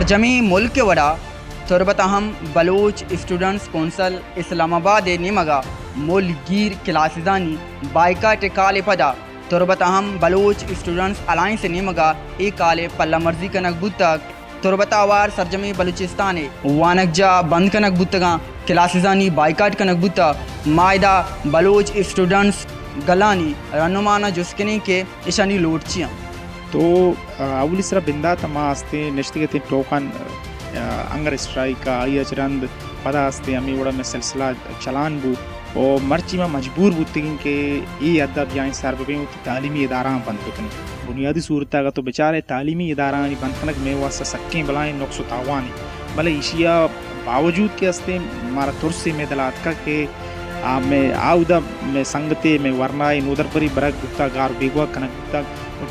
سرجمی ملک وڑا تربت اہم Baloch students council اسلام آباد نمگا مول گیر کلاسزانی بائیکاٹ کال پدا تربت اہم بلوچ اسٹوڈنٹس الائنس نمگا ای کال پلہ مرضی کنک بوتک تربت آوار سرجمی بلوچستان وانک جا بند کنک بوتگاں کلاسزانی بائیکاٹ کنک بوتا مائدہ بلوچ اسٹوڈنٹس گلانی رنمانہ جسکنے کے اشانی لوٹ چیاں تو اول اسرا بندا تما ہستے نشتے کے ٹوکن انگر اسٹرائک آئی اچرند پدا ہستے ہمیں وڑا میں سلسلہ چلان بو اور مرچی میں مجبور بوتگیں کہ یہ ادب یعنی سر ببیں تعلیمی ادارہ بند بکنی بنیادی صورت آگا تو بیچارے تعلیمی ادارہ بند کنک میں واسطہ سکیں بلائیں نقص و تاوانی بلے ایشیا باوجود کے ہستے ہمارا ترسی میں دلات کا کہ میں آؤدا میں سنگتے میں ورنائی نودر پری برک گتا گار بیگوا کنک گتا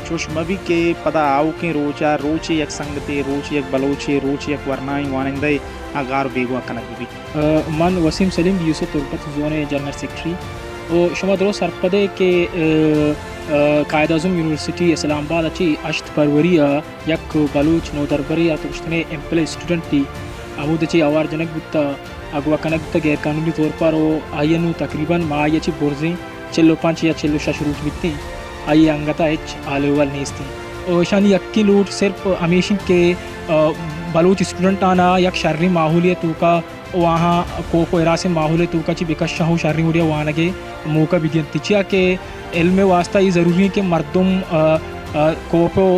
چوش مبی کے پدا آؤ کے روچا روچے یک سنگتے روچے یک بلوچے روچے یک ورنائی وانندے آگار بیگوا کنک بھی من وسیم سلیم یوسف تربت زون جنرل سیکٹری اور شما درست سرپدے کہ قائد اعظم یونیورسٹی اسلام آباد اچھی 8 فروری یک بلوچ نو دربری اتوشتنے ایمپل اسٹوڈنٹ تی آمود اچھی آوار جنک بتا اگوا کنک بتا غیر قانونی طور پر آئینو تقریباً ماہ اچھی برزیں 45 یا 46 روٹ بیتیں آئی انگتا اچ آلیول نیستی اور شانی یکی لوٹ صرف ہمیشہ کے بلوچ اسٹوڈنٹ آنا یک شرری ماحولیت کا وہاں کو اراسن ماحولیت کا چی بکش شاہو شرری ہو رہا وہاں کے موقع بھی دینتی چیا کہ علم واسطہ یہ ضروری ہے کہ مردم کوپو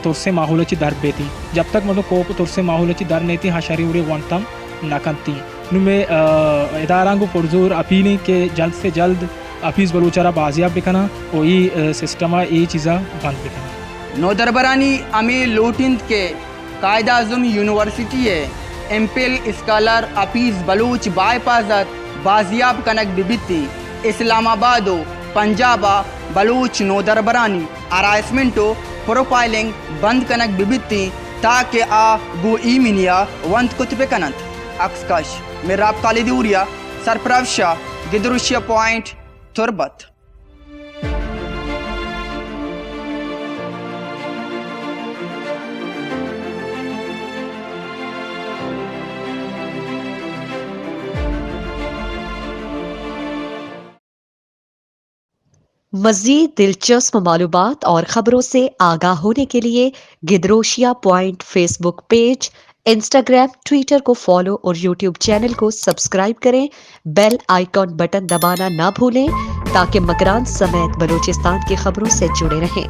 ترسے ماحول چی در بیتی جب تک مردم کوپو ترسے ماحول چی در نیتی ہاں شرری ہو رہا وانتم نکنتی نو میں ادارہ کو پرزور اپیلیں کہ جلد سے جلد افیس بلوچارا بازیاب بکنا اور یہ سسٹمہ یہ چیزا بند بکنا نو دربرانی امی لوٹند کے Quaid Azam university MPhil scholar Hafeez Baloch بائی پازت بازیاب کنک ببتی اسلام آباد و پنجابا بلوچ نو دربرانی ارائسمنٹو پروفائلنگ بند کنک ببتی تاکہ آ گو ای منیا وند کتب کنند اکسکش میں رابطہ لیدوریا سرپرفشا گدروشیا پوائنٹ تربت مزید دلچسپ معلومات اور خبروں سے آگاہ ہونے کے لیے Gedrosia point Facebook page, Instagram, Twitter کو فالو اور یوٹیوب چینل کو سبسکرائب کریں۔ بیل آئیکن بٹن دبانا نہ بھولیں تاکہ مکران سمیت بلوچستان کی خبروں سے جڑے رہیں۔